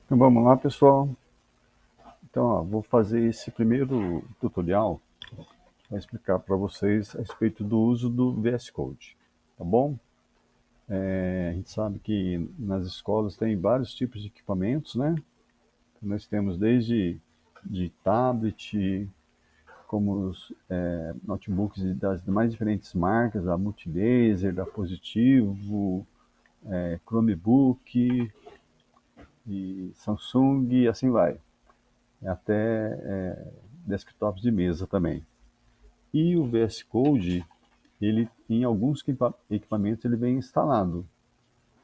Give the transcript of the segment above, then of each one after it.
Então vamos lá, pessoal. Então, vou fazer esse primeiro tutorial para explicar para vocês a respeito do uso do VS Code, tá bom? A gente sabe que nas escolas tem vários tipos de equipamentos, né? Então, nós temos desde de tablet, como os notebooks das mais diferentes marcas, da Multilaser, da Positivo, Chromebook e Samsung e assim vai. Até desktops de mesa também. E o VS Code, ele em alguns equipamentos ele vem instalado.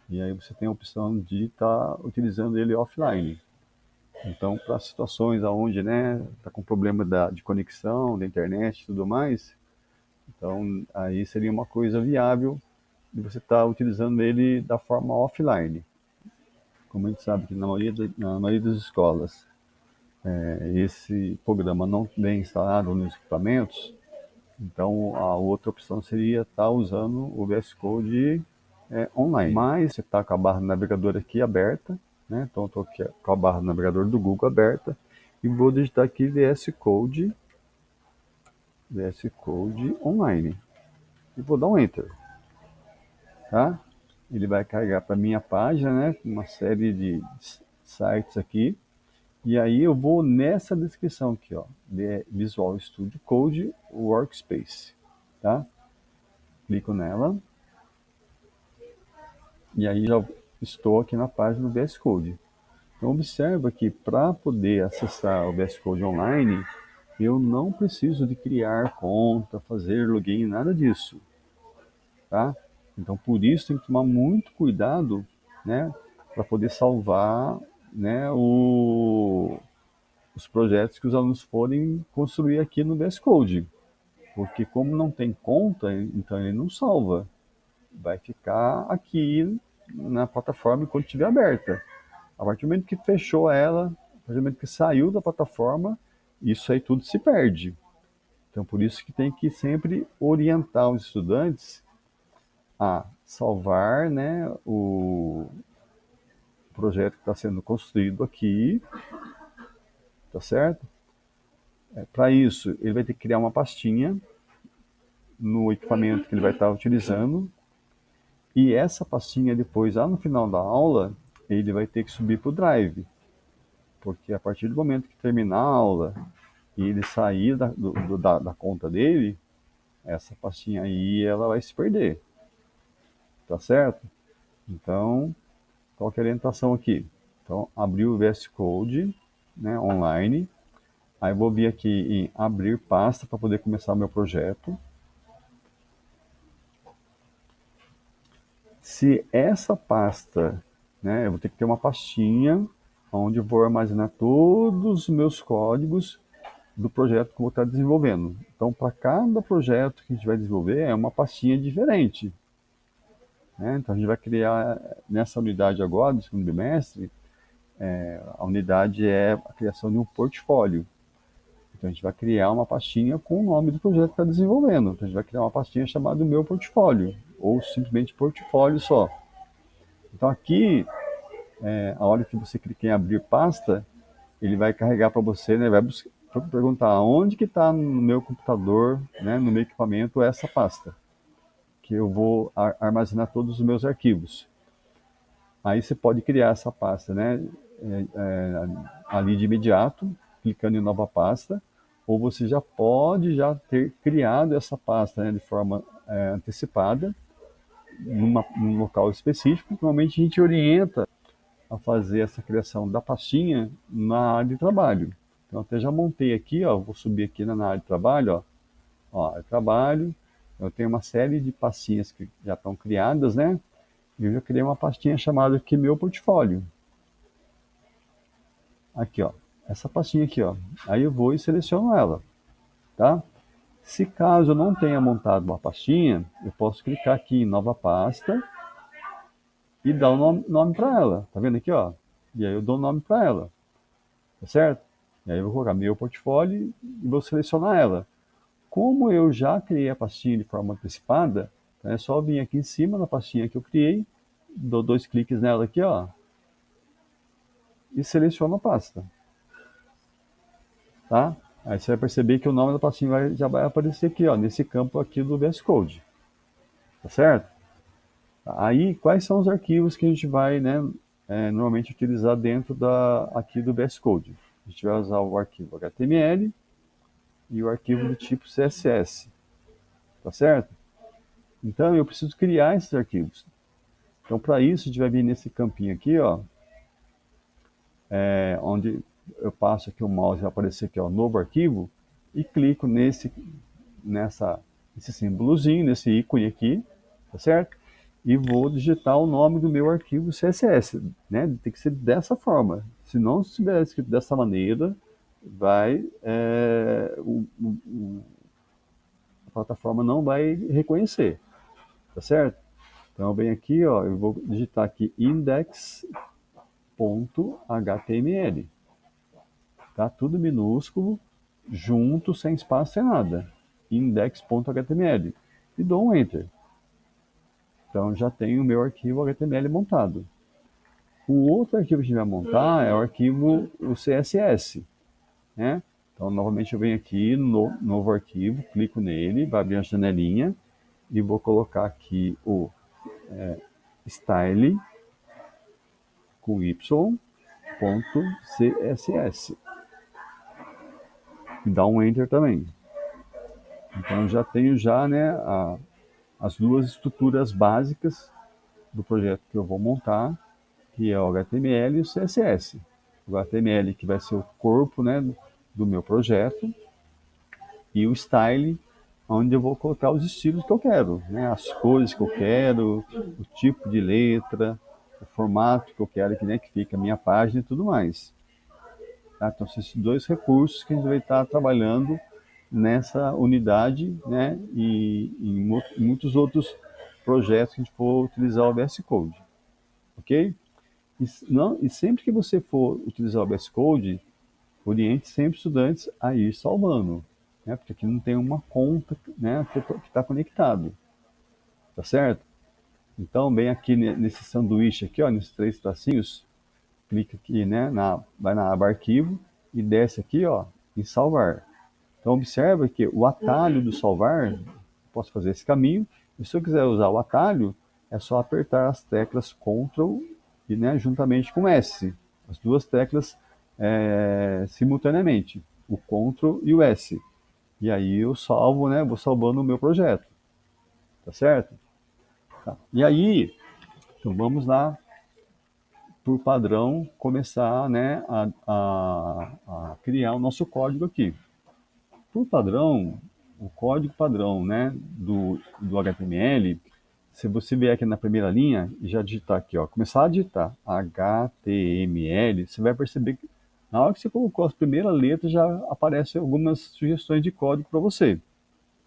E aí você tem a opção de estar utilizando ele offline. Então, para situações onde está com problema de conexão, da internet e tudo mais, então aí seria uma coisa viável de você estar utilizando ele da forma offline. Como a gente sabe que na maioria das escolas esse programa não vem instalado nos equipamentos, então a outra opção seria estar usando o VS Code online. Mas você está com a barra do navegador aqui aberta, né? Então estou aqui com a barra do navegador do Google aberta e vou digitar aqui VS Code online e vou dar um Enter, tá? Ele vai carregar para minha página, né? Uma série de sites aqui. E aí eu vou nessa descrição aqui, ó, Visual Studio Code Workspace, tá? Clico nela e aí já estou aqui na página do VS Code. Então observa que para poder acessar o VS Code online, eu não preciso de criar conta, fazer login, nada disso, tá? Então por isso tem que tomar muito cuidado, né, para poder salvar, né, os projetos que os alunos forem construir aqui no VS Code. Porque como não tem conta, então ele não salva. Vai ficar aqui na plataforma enquanto estiver aberta. A partir do momento que fechou ela, a partir do momento que saiu da plataforma, isso aí tudo se perde. Então por isso que tem que sempre orientar os estudantes a salvar, né, o projeto que está sendo construído aqui, tá certo? Para isso, ele vai ter que criar uma pastinha no equipamento que ele vai estar utilizando. E essa pastinha depois, lá no final da aula, ele vai ter que subir para o Drive. Porque a partir do momento que terminar a aula e ele sair da conta dele, essa pastinha aí ela vai se perder. Tá certo? Então, qual que é a orientação aqui? Então, abrir o VS Code, né, online. Aí vou vir aqui em abrir pasta para poder começar o meu projeto. Se essa pasta, né, eu vou ter que ter uma pastinha onde eu vou armazenar todos os meus códigos do projeto que eu vou estar desenvolvendo. Então, para cada projeto que a gente vai desenvolver, é uma pastinha diferente, né? Então, a gente vai criar, nessa unidade agora, do segundo bimestre, a unidade é a criação de um portfólio. Então, a gente vai criar uma pastinha com o nome do projeto que está desenvolvendo. Então, a gente vai criar uma pastinha chamada Meu Portfólio, ou simplesmente Portfólio só. Então, aqui, a hora que você clica em abrir pasta, ele vai carregar para você, né, vai perguntar onde que está no meu computador, né, no meu equipamento, essa pasta, que eu vou armazenar todos os meus arquivos. Aí você pode criar essa pasta, né, ali de imediato, clicando em nova pasta, ou você já pode já ter criado essa pasta, né, de forma antecipada, num local específico. Normalmente a gente orienta a fazer essa criação da pastinha na área de trabalho. Então, até já montei aqui, ó, vou subir aqui na área de trabalho, ó, trabalho, eu tenho uma série de pastinhas que já estão criadas, né? E eu já criei uma pastinha chamada aqui Meu Portfólio. Aqui, ó, essa pastinha aqui, ó. Aí eu vou e seleciono ela, tá? Se caso eu não tenha montado uma pastinha, eu posso clicar aqui em Nova Pasta e dar o nome para ela. Tá vendo aqui, ó? E aí eu dou o nome para ela, tá certo? E aí eu vou colocar meu portfólio e vou selecionar ela. Como eu já criei a pastinha de forma antecipada, é só vir aqui em cima na pastinha que eu criei, dou dois cliques nela aqui, ó, e seleciono a pasta. Tá? Aí você vai perceber que o nome da pastinha já vai aparecer aqui, ó, nesse campo aqui do VS Code. Tá certo? Aí, quais são os arquivos que a gente vai, né, normalmente utilizar dentro aqui do VS Code? A gente vai usar o arquivo HTML e o arquivo do tipo CSS. Tá certo? Então, eu preciso criar esses arquivos. Então, para isso, a gente vai vir nesse campinho aqui, ó, onde eu passo aqui o mouse, vai aparecer aqui, ó, novo arquivo, e clico nesse símbolozinho, nesse ícone aqui, tá certo? E vou digitar o nome do meu arquivo CSS, né? Tem que ser dessa forma. Se não estiver escrito dessa maneira, a plataforma não vai reconhecer, tá certo? Então, eu venho aqui, ó, eu vou digitar aqui index.html, tá? Tudo minúsculo, junto, sem espaço, sem nada. Index.html. E dou um Enter. Então, já tenho o meu arquivo HTML montado. O outro arquivo que a gente vai montar é o CSS, né? Então, novamente, eu venho aqui no novo arquivo, clico nele, vai abrir uma janelinha e vou colocar aqui o style com y.css. E dá um Enter também. Então, já tenho né, as duas estruturas básicas do projeto que eu vou montar, que é o HTML e o CSS. O HTML que vai ser o corpo, né, do meu projeto, e o style, onde eu vou colocar os estilos que eu quero, né, as cores que eu quero, o tipo de letra, o formato que eu quero que, né, que fica a minha página e tudo mais. Tá? Então, são esses dois recursos que a gente vai estar trabalhando nessa unidade, né, e em muitos outros projetos que a gente for utilizar o VS Code, ok? E sempre que você for utilizar o VS Code, oriente sempre estudantes a ir salvando, né, porque aqui não tem uma conta, né, que está conectado, tá certo? Então, bem aqui nesse sanduíche aqui, ó, nesses três tracinhos, clica aqui, né, vai na aba arquivo e desce aqui, ó, em salvar. Então, observa que o atalho do salvar, posso fazer esse caminho, e se eu quiser usar o atalho, é só apertar as teclas Ctrl e, né, juntamente com S, as duas teclas simultaneamente, o Ctrl e o S. E aí eu salvo, né, vou salvando o meu projeto, tá certo? Tá. E aí, então vamos lá, por padrão, começar, né, a criar o nosso código aqui. Por padrão, o código padrão, né, do HTML, se você vier aqui na primeira linha e já digitar aqui, ó, começar a digitar HTML, você vai perceber que na hora que você colocou as primeiras letras já aparecem algumas sugestões de código para você,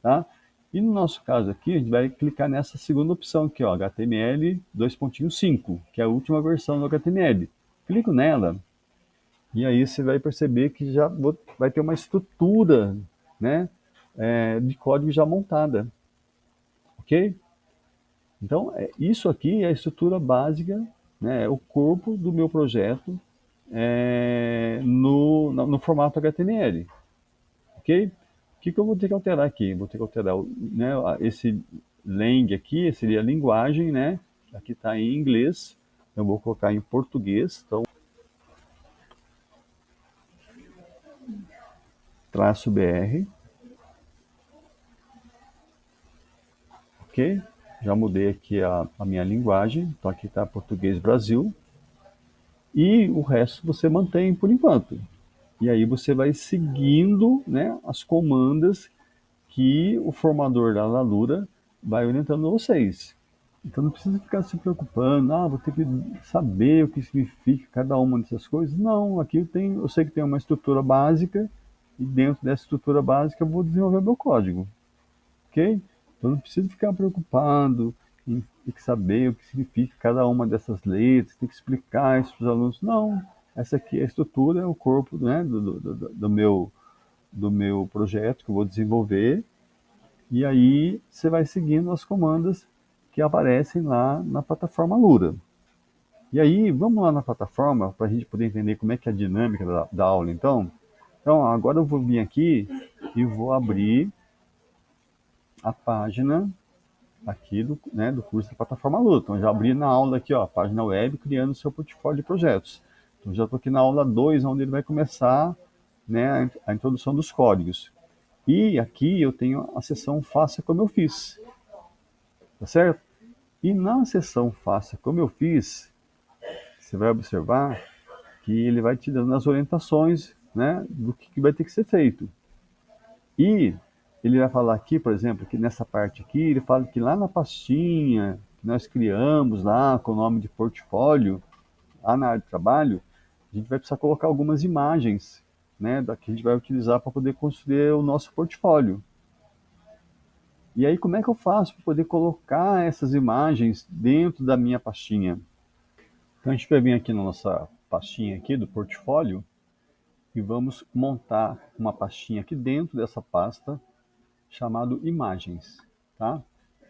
tá? E no nosso caso aqui, a gente vai clicar nessa segunda opção aqui, ó, HTML 2.5, que é a última versão do HTML. Clico nela e aí você vai perceber que já vai ter uma estrutura, né, de código já montada, ok? Então, isso aqui é a estrutura básica, né, é o corpo do meu projeto no formato HTML, ok? O que eu vou ter que alterar aqui? Vou ter que alterar, né, esse lang aqui, seria a linguagem, né? Aqui está em inglês, eu vou colocar em português, então, traço BR, ok? Já mudei aqui a minha linguagem, então aqui está português Brasil, e o resto você mantém por enquanto. E aí você vai seguindo, né, as comandas que o formador da Lalura vai orientando vocês. Então não precisa ficar se preocupando, vou ter que saber o que significa cada uma dessas coisas. Não, aqui eu sei que tem uma estrutura básica e dentro dessa estrutura básica eu vou desenvolver meu código, ok? Então não precisa ficar preocupado em ter que saber o que significa cada uma dessas letras, tem que explicar isso para os alunos. Não, essa aqui é a estrutura, é o corpo, né, do meu projeto que eu vou desenvolver, e aí você vai seguindo as comandas que aparecem lá na plataforma Lura. E aí, vamos lá na plataforma para a gente poder entender como é que é a dinâmica da aula, então. Então, agora eu vou vir aqui e vou abrir a página aqui do curso da plataforma Luta. Então, já abri na aula aqui, ó, a página web, criando seu portfólio de projetos. Então, já estou aqui na aula 2, onde ele vai começar, né, a introdução dos códigos. E aqui eu tenho a seção Faça Como Eu Fiz, tá certo? E na seção Faça Como Eu Fiz, você vai observar que ele vai te dando as orientações, né, do que vai ter que ser feito. E ele vai falar aqui, por exemplo, que nessa parte aqui, ele fala que lá na pastinha que nós criamos lá com o nome de portfólio, lá na área de trabalho, a gente vai precisar colocar algumas imagens, né, que a gente vai utilizar para poder construir o nosso portfólio. E aí, como é que eu faço para poder colocar essas imagens dentro da minha pastinha? Então, a gente vai vir aqui na nossa pastinha aqui do portfólio e vamos montar uma pastinha aqui dentro dessa pasta chamado imagens, tá?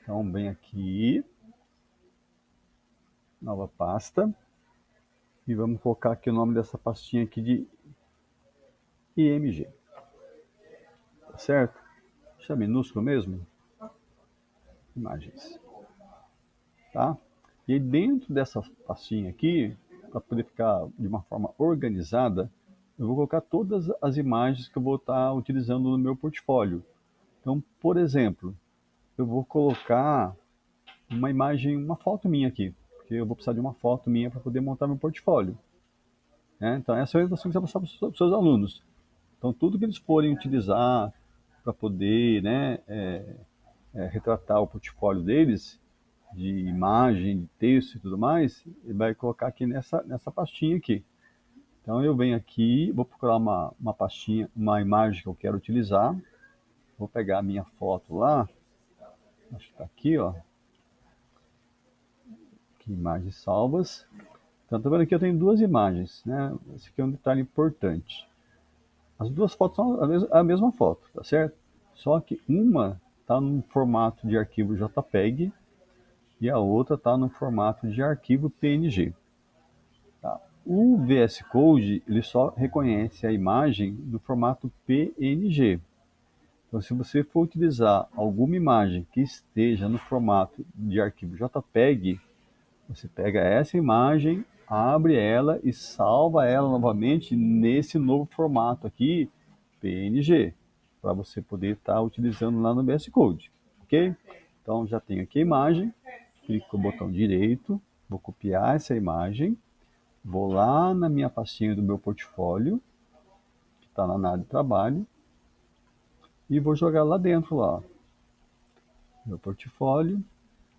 Então, vem aqui, nova pasta, e vamos colocar aqui o nome dessa pastinha aqui de IMG, tá certo? Deixa minúsculo mesmo, imagens, tá? E aí dentro dessa pastinha aqui, para poder ficar de uma forma organizada, eu vou colocar todas as imagens que eu vou estar utilizando no meu portfólio. Então, por exemplo, eu vou colocar uma imagem, uma foto minha aqui, porque eu vou precisar de uma foto minha para poder montar meu portfólio, né? Então, essa é a orientação que você vai passar para os seus alunos. Então, tudo que eles forem utilizar para poder, né, retratar o portfólio deles, de imagem, de texto e tudo mais, ele vai colocar aqui nessa pastinha aqui. Então, eu venho aqui, vou procurar uma pastinha, uma imagem que eu quero utilizar, vou pegar a minha foto lá, acho que está aqui, ó, aqui, imagens salvas. Então, tá vendo aqui eu tenho duas imagens, né? Esse aqui é um detalhe importante. As duas fotos são a mesma foto, tá certo? Só que uma está no formato de arquivo JPEG e a outra está no formato de arquivo PNG. Tá? O VS Code ele só reconhece a imagem no formato PNG. Então, se você for utilizar alguma imagem que esteja no formato de arquivo JPEG, você pega essa imagem, abre ela e salva ela novamente nesse novo formato aqui, PNG, para você poder estar utilizando lá no VS Code, ok? Então já tenho aqui a imagem, clico com o botão direito, vou copiar essa imagem, vou lá na minha pastinha do meu portfólio, que está na área de trabalho, e vou jogar lá dentro, lá, meu portfólio,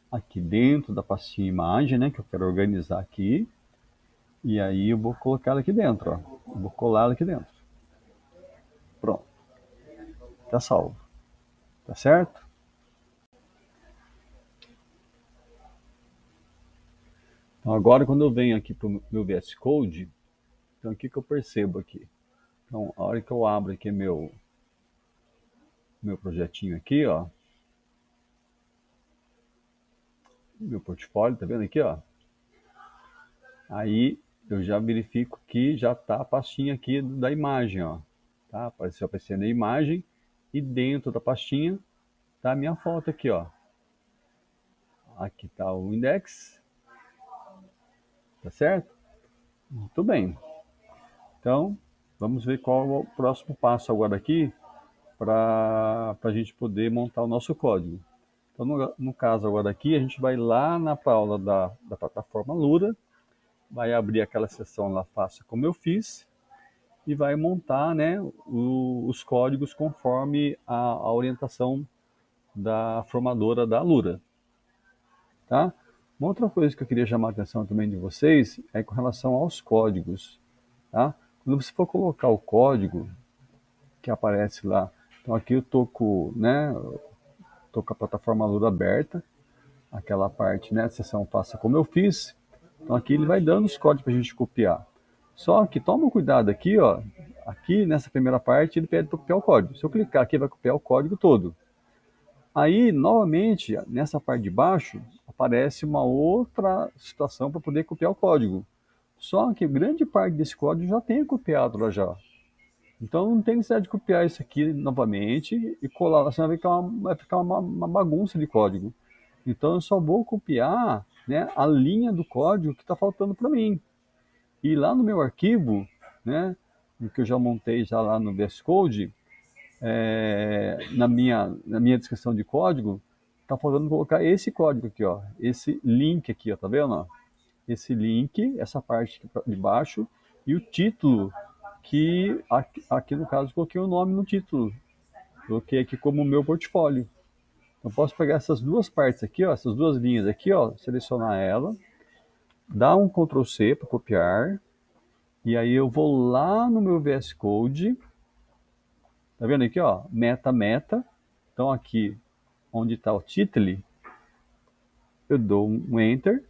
aqui dentro da pastinha imagem, né, que eu quero organizar aqui, e aí eu vou colocar ela aqui dentro, ó. Eu vou colar ela aqui dentro. Pronto. Tá salvo. Tá certo? Então agora quando eu venho aqui para o meu VS Code, então o que eu percebo aqui? Então a hora que eu abro aqui meu projetinho aqui, ó, meu portfólio, tá vendo aqui, ó? Aí eu já verifico que já tá a pastinha aqui da imagem, ó. Tá? Aparecendo a imagem e dentro da pastinha tá a minha foto aqui, ó. Aqui tá o index, tá certo? Muito bem. Então, vamos ver qual é o próximo passo agora aqui para a gente poder montar o nosso código. Então, no caso agora aqui, a gente vai lá na aula da plataforma Lura, vai abrir aquela seção lá, Faça Como Eu Fiz, e vai montar, né, os códigos conforme a orientação da formadora da Lura. Tá? Uma outra coisa que eu queria chamar a atenção também de vocês é com relação aos códigos. Tá? Quando você for colocar o código que aparece lá, então aqui eu tô com, né, tô com a plataforma Lura aberta, aquela parte, né, a seção Faça Como Eu Fiz. Então aqui ele vai dando os códigos para a gente copiar. Só que toma cuidado aqui, ó, aqui nessa primeira parte ele pede para copiar o código. Se eu clicar aqui vai copiar o código todo. Aí, novamente, nessa parte de baixo, aparece uma outra situação para poder copiar o código. Só que grande parte desse código já tem copiado lá já. Então não tem necessidade de copiar isso aqui novamente e colar lá, senão vai ficar uma bagunça de código. Então eu só vou copiar, né, a linha do código que está faltando para mim. E lá no meu arquivo, né, que eu já montei já lá no VS Code, na minha descrição de código, está faltando colocar esse código aqui, ó, esse link aqui, ó, tá vendo? Ó? Esse link, essa parte aqui de baixo, e o título, que aqui no caso coloquei o nome no título, coloquei aqui como meu portfólio. Então posso pegar essas duas partes aqui, ó, essas duas linhas aqui, ó, selecionar ela, dar um Ctrl C para copiar, e aí eu vou lá no meu VS Code, tá vendo aqui, ó, meta. Então aqui, onde está o título, eu dou um Enter,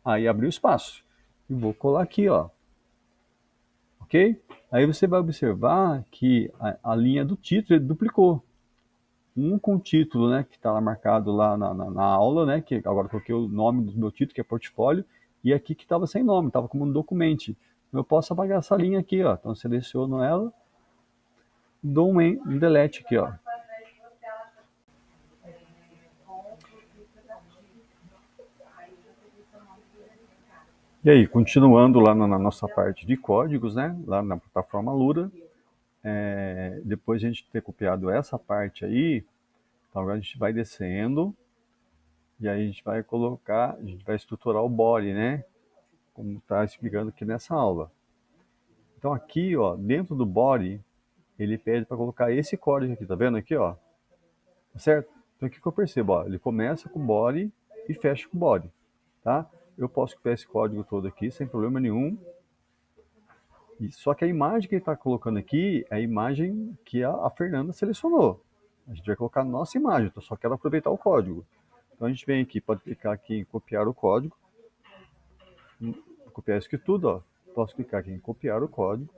aí abre o espaço. E vou colar aqui, ó. Ok? Aí você vai observar que a linha do título ele duplicou. Um com o título, né, que está marcado lá na aula, né, que agora eu coloquei o nome do meu título, que é portfólio, e aqui que estava sem nome, estava como um documento. Eu posso apagar essa linha aqui, ó. Então eu seleciono ela, dou um delete aqui, ó. E aí, continuando lá na nossa parte de códigos, né, lá na plataforma Lura, depois de a gente ter copiado essa parte aí, então agora a gente vai descendo, e aí a gente vai estruturar o body, né, como está explicando aqui nessa aula. Então aqui, ó, dentro do body, ele pede para colocar esse código aqui, tá vendo aqui, ó, certo? Então o que eu percebo, ó, ele começa com o body e fecha com o body, tá? Eu posso copiar esse código todo aqui sem problema nenhum. Só que a imagem que ele está colocando aqui é a imagem que a Fernanda selecionou. A gente vai colocar a nossa imagem, então só quero aproveitar o código. Então a gente vem aqui, pode clicar aqui em copiar o código, copiar isso aqui tudo, ó. Posso clicar aqui em copiar o código,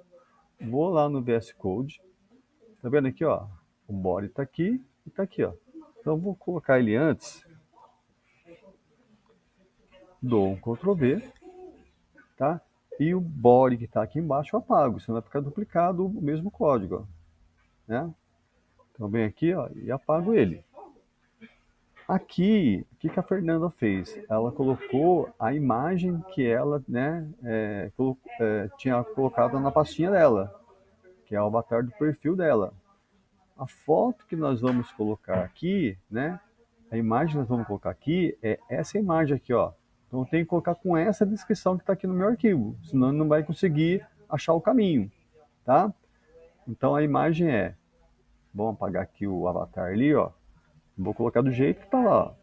vou lá no VS Code, tá vendo aqui, ó, o body está aqui e está aqui, ó. Então eu vou colocar ele antes, dou um Ctrl V, tá? E o body que está aqui embaixo eu apago, senão vai ficar duplicado o mesmo código, ó, né? Então venho aqui, ó, e apago ele. Aqui, o que a Fernanda fez? Ela colocou a imagem que ela, né, tinha colocado na pastinha dela, que é o avatar do perfil dela. A foto que nós vamos colocar aqui, né, a imagem que nós vamos colocar aqui é essa imagem aqui, ó. Então eu tenho que colocar com essa descrição que está aqui no meu arquivo, senão ele não vai conseguir achar o caminho, tá? Então a imagem vamos apagar aqui o avatar ali, ó. Vou colocar do jeito que está lá, ó.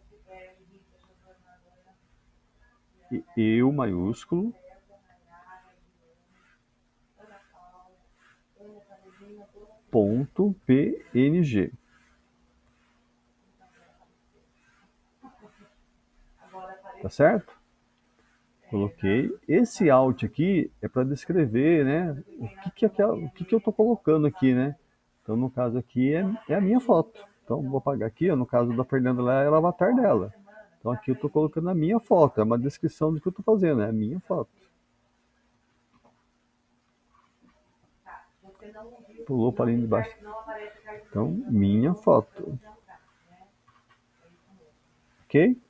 Eu maiúsculo, ponto .png. Tá certo? Coloquei. Esse alt aqui é para descrever, né, o que eu estou colocando aqui, né? Então, no caso aqui é a minha foto. Então, vou apagar aqui, ó, no caso da Fernanda lá, é o avatar dela. Então, aqui eu estou colocando a minha foto, é uma descrição do que eu estou fazendo, é a minha foto. Pulou para ali de baixo. Então, minha foto. Ok?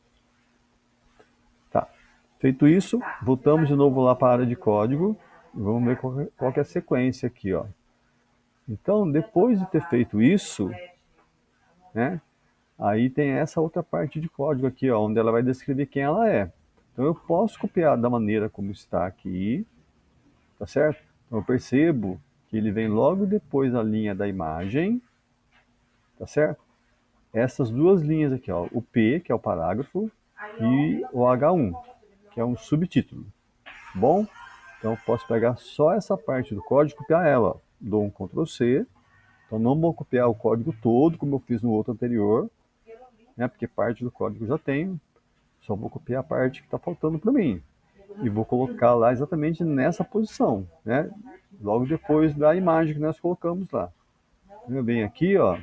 Tá. Feito isso, voltamos de novo lá para a área de código. Vamos ver qual que é a sequência aqui, ó. Então, depois de ter feito isso, né, aí tem essa outra parte de código aqui, ó, onde ela vai descrever quem ela é. Então, eu posso copiar da maneira como está aqui, tá certo? Então, eu percebo que ele vem logo depois da linha da imagem, tá certo? Essas duas linhas aqui, ó, o P, que é o parágrafo, e o H1, que é um subtítulo. Bom, então eu posso pegar só essa parte do código e copiar ela. Ó. Dou um Ctrl C. Então não vou copiar o código todo, como eu fiz no outro anterior, né, porque parte do código eu já tenho. Só vou copiar a parte que está faltando para mim. E vou colocar lá exatamente nessa posição, né? Logo depois da imagem que nós colocamos lá. Eu venho aqui, ó.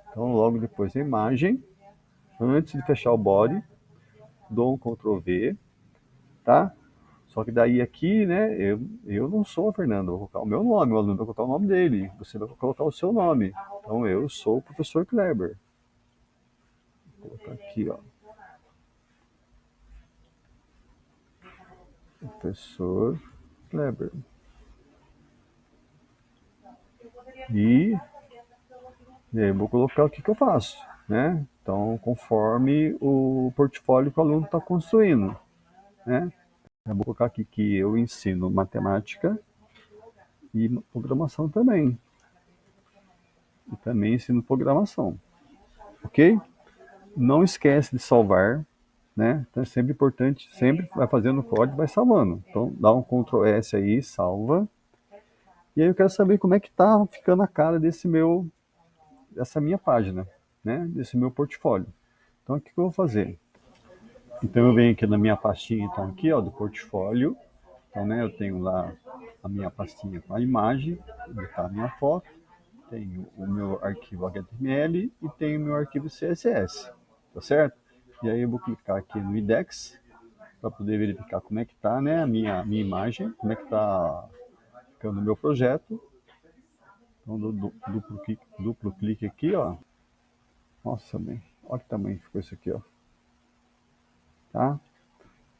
Então logo depois da imagem, antes de fechar o body, dou um Ctrl V, tá? Só que daí aqui, né, eu não sou a Fernanda, eu vou colocar o meu nome, o aluno vai colocar o nome dele, você vai colocar o seu nome. Então eu sou o professor Kleber. Vou colocar aqui, ó, professor Kleber. E, e aí eu vou colocar o que, que eu faço, né? Então, conforme o portfólio que o aluno está construindo, né? Eu vou colocar aqui que eu ensino matemática e programação também. E também ensino programação, ok? Não esquece de salvar, né? Então é sempre importante, sempre vai fazendo o código, vai salvando. Então dá um Ctrl S aí, salva. E aí eu quero saber como é que tá ficando a cara dessa minha página, né? Desse meu portfólio. Então o que eu vou fazer? Então eu venho aqui na minha pastinha, então aqui, ó, do portfólio. Então, né, eu tenho lá a minha pastinha com a imagem, onde está a minha foto, tenho o meu arquivo HTML e tenho o meu arquivo CSS, tá certo? E aí eu vou clicar aqui no index para poder verificar como é que está, né, a minha imagem, como é que está ficando o meu projeto. Então duplo clique aqui, ó. Nossa, bem, olha que tamanho que ficou isso aqui, ó. Tá?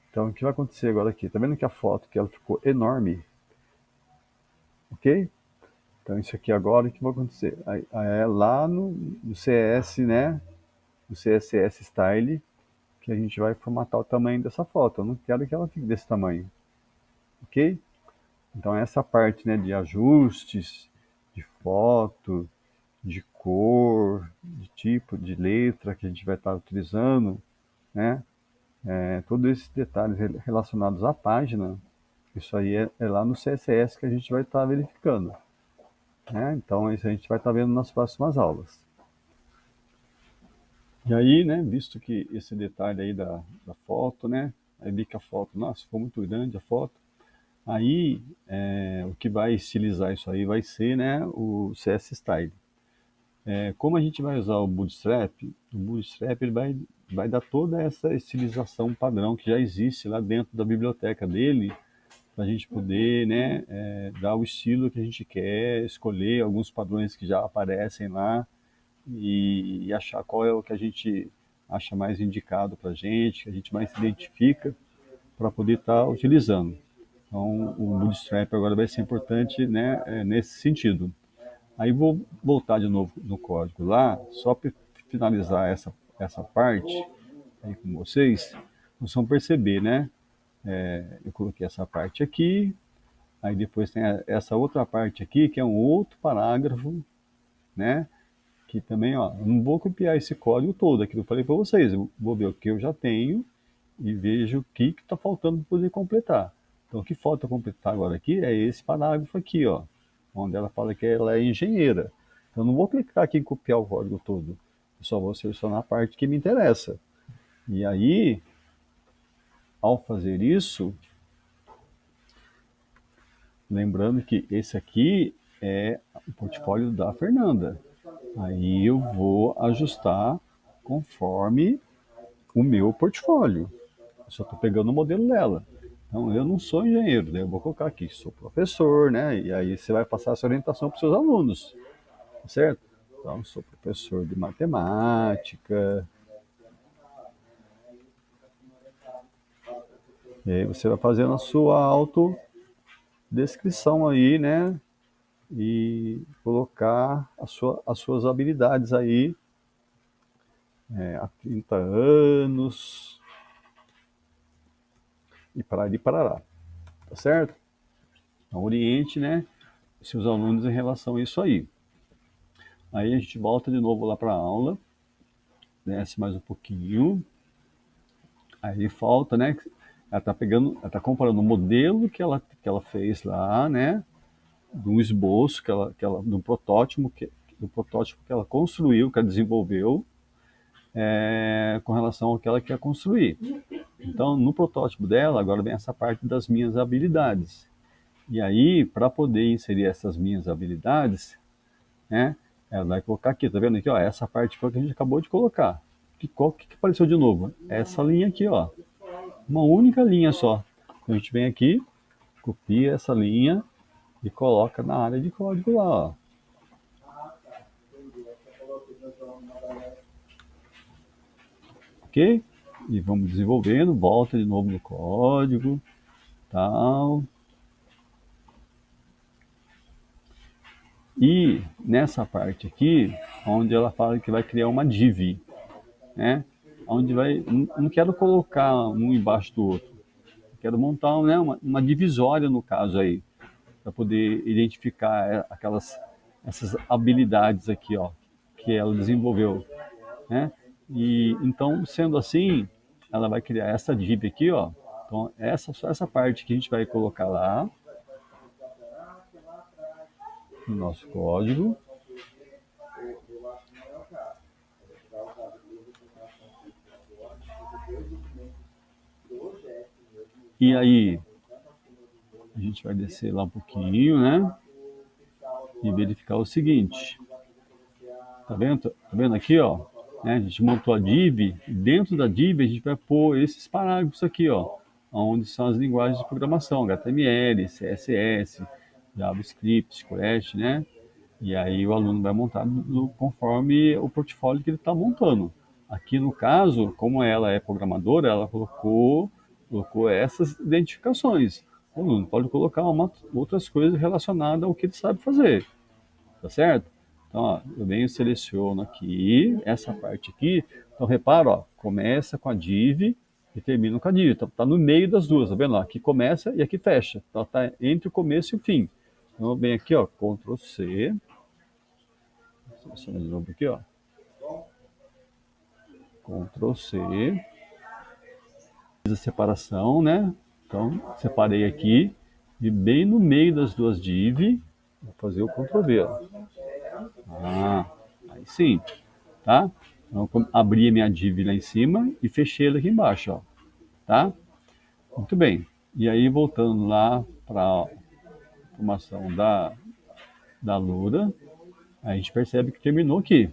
Então o que vai acontecer agora aqui? Tá vendo que a foto que ela ficou enorme, ok? Então isso aqui agora o que vai acontecer? É lá no CS, né? No CSS Style, que a gente vai formatar o tamanho dessa foto. Eu não quero que ela fique desse tamanho, ok? Então essa parte, né, de ajustes, de foto, de cor, de tipo de letra que a gente vai estar utilizando, né? Todos esses detalhes relacionados à página, isso aí é lá no CSS que a gente vai estar verificando, né? Então isso a gente vai estar vendo nas próximas aulas. E aí, né, visto que esse detalhe aí da foto, né, aí vi que a foto, nossa, ficou muito grande a foto, aí o que vai estilizar isso aí vai ser, né, o CS Style. Como a gente vai usar o Bootstrap ele vai dar toda essa estilização padrão que já existe lá dentro da biblioteca dele, para a gente poder, né, dar o estilo que a gente quer, escolher alguns padrões que já aparecem lá, e achar qual é o que a gente acha mais indicado para a gente, que a gente mais se identifica para poder estar utilizando. Então, o Bootstrap agora vai ser importante, né, nesse sentido. Aí vou voltar de novo no código lá, só para finalizar essa parte aí com vocês. Vocês vão perceber, né? Eu coloquei essa parte aqui, aí depois tem essa outra parte aqui, que é um outro parágrafo, né? Que também, ó, eu não vou copiar esse código todo aqui que eu falei para vocês, eu vou ver o que eu já tenho e vejo o que está faltando para poder completar. Então, o que falta completar agora aqui é esse parágrafo aqui, ó, onde ela fala que ela é engenheira. Então, eu não vou clicar aqui em copiar o código todo, eu só vou selecionar a parte que me interessa. E aí, ao fazer isso, lembrando que esse aqui é o portfólio da Fernanda. Aí eu vou ajustar conforme o meu portfólio. Eu só estou pegando o modelo dela. Então, eu não sou engenheiro, daí eu vou colocar aqui, sou professor, né? E aí você vai passar essa orientação para os seus alunos, certo? Então, sou professor de matemática. E aí você vai fazendo a sua autodescrição aí, né? E colocar as suas habilidades aí, há 30 anos, e parar de parará, tá certo? Então, oriente, né, seus alunos em relação a isso aí. Aí a gente volta de novo lá para a aula, desce mais um pouquinho, aí falta, né, ela está pegando, ela está comparando o modelo que ela fez lá, né, do esboço do protótipo que ela construiu, que ela desenvolveu, com relação ao que ela quer construir. Então, no protótipo dela, agora vem essa parte das minhas habilidades. E aí, para poder inserir essas minhas habilidades, né, ela vai colocar aqui, tá vendo aqui, ó, essa parte foi que a gente acabou de colocar. qual que apareceu de novo? Essa linha aqui, ó. Uma única linha só. Então a gente vem aqui, copia essa linha e coloca na área de código lá, ó. Ok? E vamos desenvolvendo, volta de novo no código, tal. E nessa parte aqui, onde ela fala que vai criar uma div, né? Onde vai, não quero colocar um embaixo do outro, quero montar, né, uma divisória no caso aí, para poder identificar essas habilidades aqui, ó, que ela desenvolveu, né? E então, sendo assim, ela vai criar essa div aqui, ó. Então, só essa parte que a gente vai colocar lá no nosso código. E aí, a gente vai descer lá um pouquinho, né? E verificar o seguinte. Tá vendo aqui, ó? Né? A gente montou a div, e dentro da div a gente vai pôr esses parágrafos aqui, ó, onde são as linguagens de programação, HTML, CSS, JavaScript, Scratch, né? E aí o aluno vai montar conforme o portfólio que ele está montando. Aqui no caso, como ela é programadora, ela colocou essas identificações. O aluno pode colocar outras coisas relacionadas ao que ele sabe fazer, tá certo? Então, ó, eu venho e seleciono aqui, essa parte aqui. Então, repara, ó, começa com a div e termina com a div. Então, tá no meio das duas, tá vendo? Ó, aqui começa e aqui fecha. Então, tá entre o começo e o fim. Então, vem aqui, ó, Ctrl C. Seleciono de novo aqui, ó. Ctrl C. Fiz a separação, né? Então, separei aqui. E bem no meio das duas div, vou fazer o Ctrl V. Ó. Ah, aí sim. Tá? Então, abri a minha div lá em cima e fechei ela aqui embaixo, ó. Tá? Muito bem. E aí, voltando lá para a informação da Lura, a gente percebe que terminou aqui.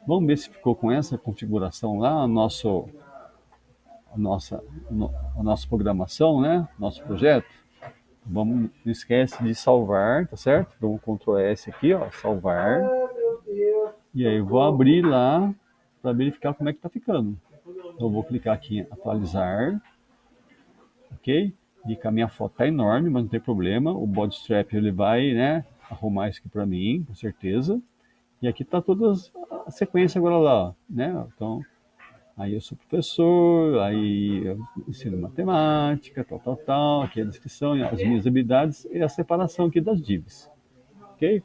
Vamos ver se ficou com essa configuração lá, a nossa programação, né? Nosso projeto. Vamos, não esquece de salvar, tá certo? Dou um Ctrl S aqui, ó, salvar. E aí eu vou abrir lá para verificar como é que tá ficando. Então eu vou clicar aqui em atualizar, ok? E que a minha foto tá enorme, mas não tem problema. O bootstrap ele vai, né, arrumar isso aqui para mim, com certeza. E aqui tá toda a sequência agora lá, né? Então, aí eu sou professor, aí eu ensino matemática, tal, tal, tal. Aqui é a descrição, as minhas habilidades e a separação aqui das divs, ok?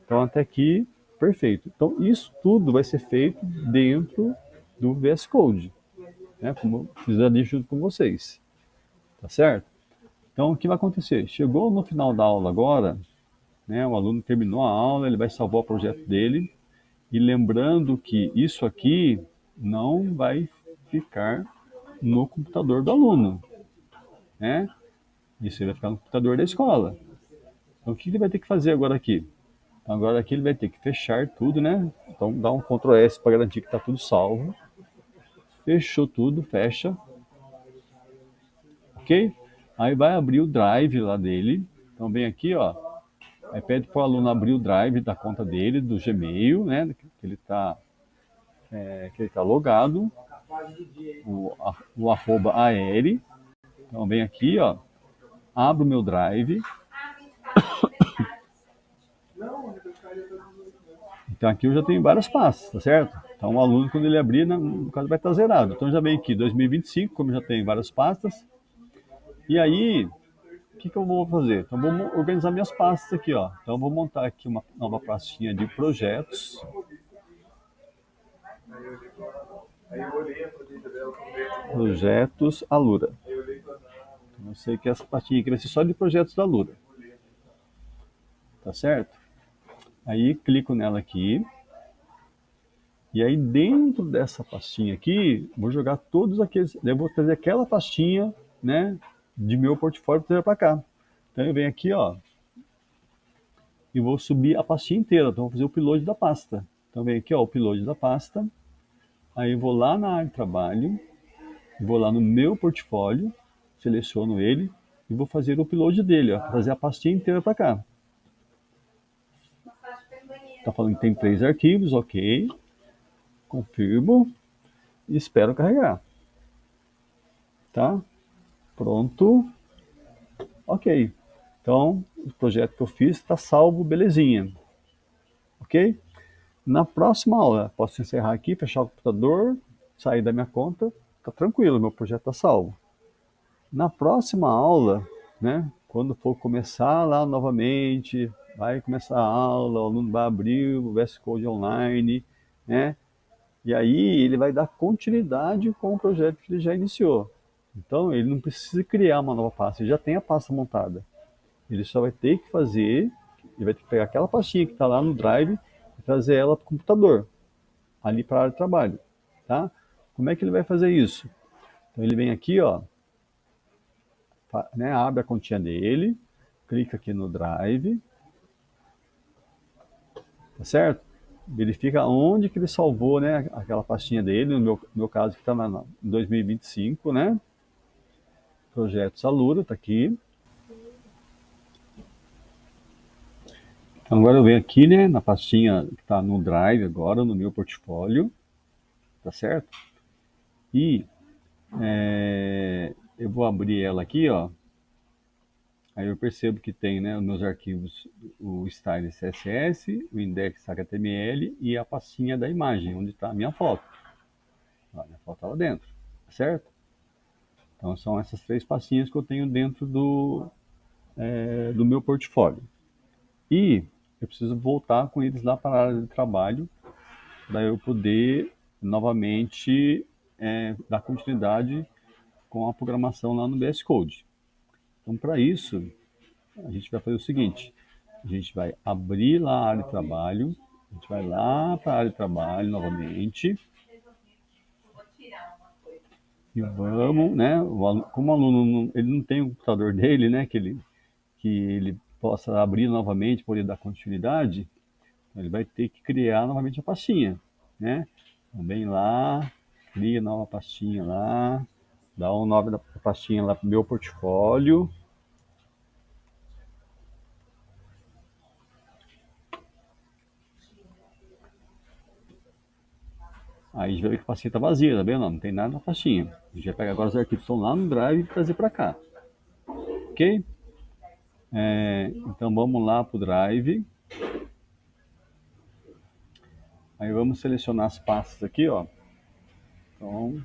Então até aqui, perfeito. Então isso tudo vai ser feito dentro do VS Code, né? Como eu fiz ali junto com vocês, tá certo? Então o que vai acontecer? Chegou no final da aula agora, né? O aluno terminou a aula, ele vai salvar o projeto dele e lembrando que isso aqui não vai ficar no computador do aluno, né? Isso vai ficar no computador da escola. Então o que ele vai ter que fazer agora aqui? Agora aqui ele vai ter que fechar tudo, né? Então dá um Ctrl S para garantir que está tudo salvo. Fechou tudo, fecha. Ok? Aí vai abrir o drive lá dele. Então vem aqui, ó. Aí pede para o aluno abrir o drive da conta dele, do Gmail, né? Que ele tá logado. O arroba AR. Então vem aqui, ó. Abro o meu drive. Então aqui eu já tenho várias pastas, tá certo? Então o aluno, quando ele abrir, no caso vai estar zerado. Então já vem aqui 2025, como já tem várias pastas. E aí, o que eu vou fazer? Então vou organizar minhas pastas aqui, ó. Então eu vou montar aqui uma nova pastinha de projetos. Projetos Alura. Então, eu sei que essa pastinha aqui vai ser só de projetos da Alura. Tá certo? Aí clico nela aqui. E aí dentro dessa pastinha aqui, vou jogar todos aqueles. Eu vou trazer aquela pastinha, né, de meu portfólio para cá. Então eu venho aqui, ó, e vou subir a pastinha inteira. Então vou fazer o upload da pasta. Então vem aqui, ó, o upload da pasta. Aí eu vou lá na área de trabalho, vou lá no meu portfólio, seleciono ele e vou fazer o upload dele, ó, trazer a pastinha inteira para cá. Tá falando que tem 3 arquivos, ok. Confirmo e espero carregar. Tá? Pronto. Ok. Então, o projeto que eu fiz está salvo, belezinha. Ok? Na próxima aula, posso encerrar aqui, fechar o computador, sair da minha conta, tá tranquilo, meu projeto está salvo. Na próxima aula, né, quando for começar lá novamente, vai começar a aula, o aluno vai abrir o VS Code online, né, e aí ele vai dar continuidade com o projeto que ele já iniciou. Então ele não precisa criar uma nova pasta, ele já tem a pasta montada. Ele só vai ter que fazer, ele vai ter que pegar aquela pastinha que está lá no Drive e trazer ela para o computador, ali para a área de trabalho, tá? Como é que ele vai fazer isso? Então ele vem aqui, ó, né, abre a continha dele, clica aqui no Drive, tá certo? Verifica onde que ele salvou, né, aquela pastinha dele, no meu caso que está em 2025, né? Projeto Salura, tá aqui. Então agora eu venho aqui, né, na pastinha que está no Drive agora, no meu portfólio, tá certo? E eu vou abrir ela aqui, ó. Aí eu percebo que tem, né, os meus arquivos, o style CSS, o index HTML e a pastinha da imagem, onde está a minha foto. A minha foto está lá dentro, certo? Então são essas 3 pastinhas que eu tenho dentro do meu portfólio. E eu preciso voltar com eles lá para a área de trabalho, para eu poder novamente dar continuidade com a programação lá no VS Code. Então, para isso, a gente vai fazer o seguinte: a gente vai abrir lá a área de trabalho, a gente vai lá para a área de trabalho novamente e vamos, né? Como o aluno ele não tem o computador dele, né? Que ele possa abrir novamente, poder dar continuidade, ele vai ter que criar novamente a pastinha, né? Então, vem lá, cria nova pastinha lá, dá um nome da pastinha lá para o meu portfólio. Aí a gente vai ver que a pastinha está vazia, tá vendo? Não tem nada na pastinha. A gente vai pegar agora os arquivos que estão lá no Drive e trazer para cá. Ok? Então vamos lá para o Drive. Aí vamos selecionar as pastas aqui, ó. Então,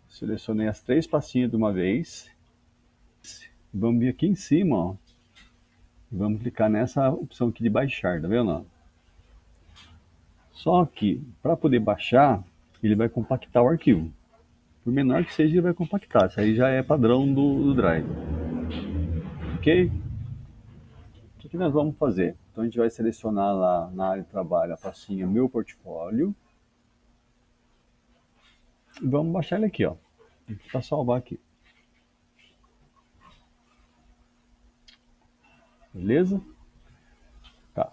selecionei as 3 pastinhas de uma vez. Vamos vir aqui em cima, ó. E vamos clicar nessa opção aqui de baixar, tá vendo? Só que, para poder baixar, ele vai compactar o arquivo. Por menor que seja, ele vai compactar. Isso aí já é padrão do Drive. Ok? O que nós vamos fazer? Então a gente vai selecionar lá na área de trabalho a pastinha Meu Portfólio. E vamos baixar ele aqui, ó. Para salvar aqui. Beleza? Tá.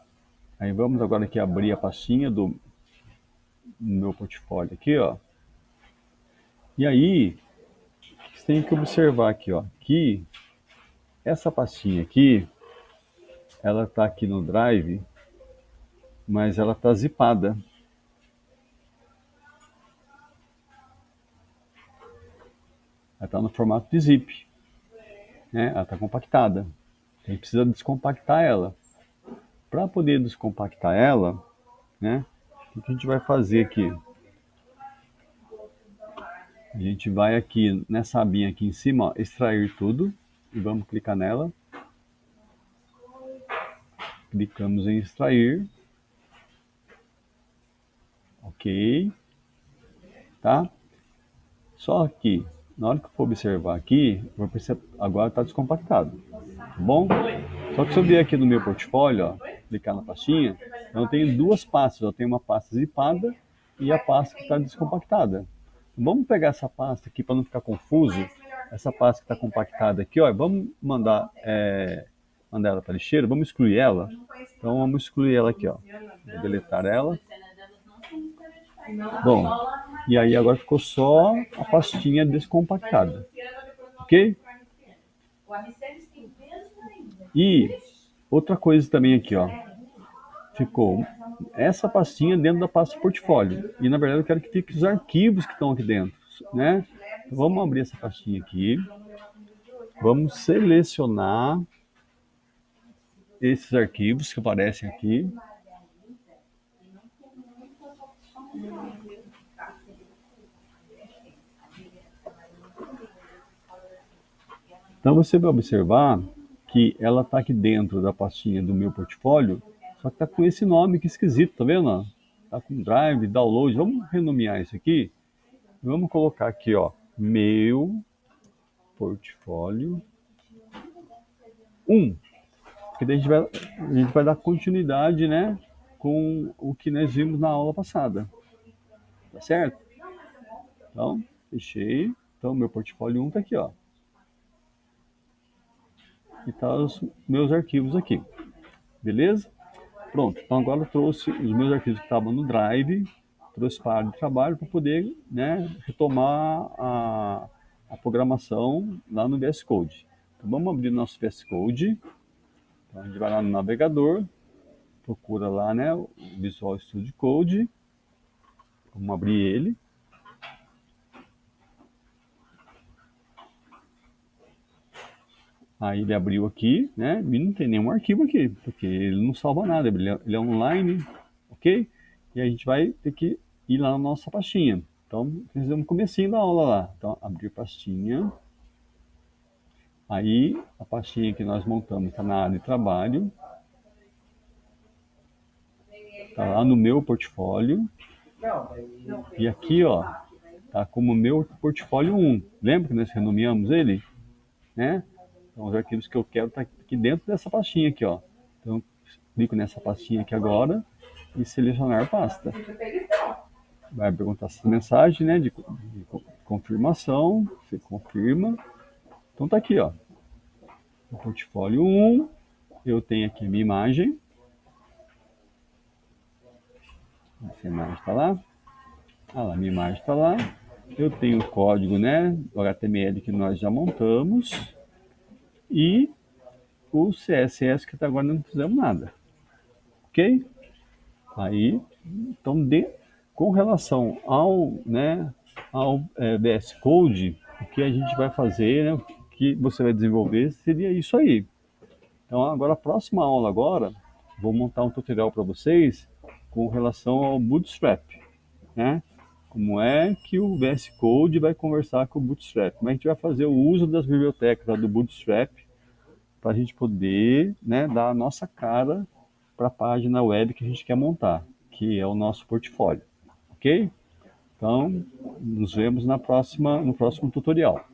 Aí vamos agora aqui abrir a pastinha do meu portfólio aqui, ó. E aí, você tem que observar aqui, ó, que essa pastinha aqui, ela está aqui no Drive, mas ela está zipada. Ela está no formato de zip, né? Ela está compactada. A gente precisa descompactar ela. Para poder descompactar ela, né? O que a gente vai fazer aqui? A gente vai aqui nessa abinha aqui em cima, ó, extrair tudo, e vamos clicar nela. Clicamos em extrair. Ok. Tá? Só que, na hora que eu for observar aqui, eu vou perceber, agora está descompactado. Tá bom? Só que se eu vier aqui no meu portfólio, ó, clicar na pastinha, eu tenho 2 pastas. Eu tenho uma pasta zipada e a pasta que está descompactada. Vamos pegar essa pasta aqui para não ficar confuso. Essa pasta que está compactada aqui, ó, vamos mandar ela para a lixeira, vamos excluir ela. Então vamos excluir ela aqui, ó. Vou deletar ela. Bom, e aí agora ficou só a pastinha descompactada, ok? E outra coisa também aqui, ó, ficou essa pastinha dentro da pasta portfólio. E na verdade eu quero que fique os arquivos que estão aqui dentro, né? Então, vamos abrir essa pastinha aqui. Vamos selecionar esses arquivos que aparecem aqui. Então você vai observar que ela está aqui dentro da pastinha do meu portfólio, só que está com esse nome que esquisito, tá vendo? Está com Drive, Download. Vamos renomear isso aqui. Vamos colocar aqui, ó, meu portfólio 1. Porque daí a gente vai dar continuidade, né, com o que nós vimos na aula passada. Tá certo? Então, fechei. Então, meu portfólio 1 está aqui, ó. E tá os meus arquivos aqui. Beleza? Pronto. Então, agora eu trouxe os meus arquivos que estavam no Drive, trouxe para a área de trabalho para poder, né, retomar a programação lá no VS Code. Então, vamos abrir o nosso VS Code. Então, a gente vai lá no navegador, procura lá, né, o Visual Studio Code. Vamos abrir ele. Aí ele abriu aqui, né? E não tem nenhum arquivo aqui, porque ele não salva nada, ele é online, ok? E a gente vai ter que ir lá na nossa pastinha. Então, fizemos o comecinho da aula lá. Então, abrir pastinha. Aí, a pastinha que nós montamos está na área de trabalho. Está lá no meu portfólio. E aqui, ó, tá como meu portfólio 1. Lembra que nós renomeamos ele? Né? Então, os arquivos que eu quero tá aqui dentro dessa pastinha aqui, ó. Então, clico nessa pastinha aqui agora e selecionar pasta. Vai perguntar essa mensagem, né, de confirmação. Você confirma. Então tá aqui, ó. O portfólio 1. Eu tenho aqui a minha imagem. Essa imagem está lá. Ah lá, minha imagem está lá. Eu tenho o código, né, o HTML que nós já montamos. E o CSS que até agora não fizemos nada. Ok? Aí, então, com relação ao, né, ao VS Code, o que a gente vai fazer, né, o que você vai desenvolver seria isso aí. Então, agora, a próxima aula agora, vou montar um tutorial para vocês com relação ao Bootstrap, né? Como é que o VS Code vai conversar com o Bootstrap? Como é que a gente vai fazer o uso das bibliotecas do Bootstrap para a gente poder, né, dar a nossa cara para a página web que a gente quer montar, que é o nosso portfólio, ok? Então, nos vemos no próximo tutorial.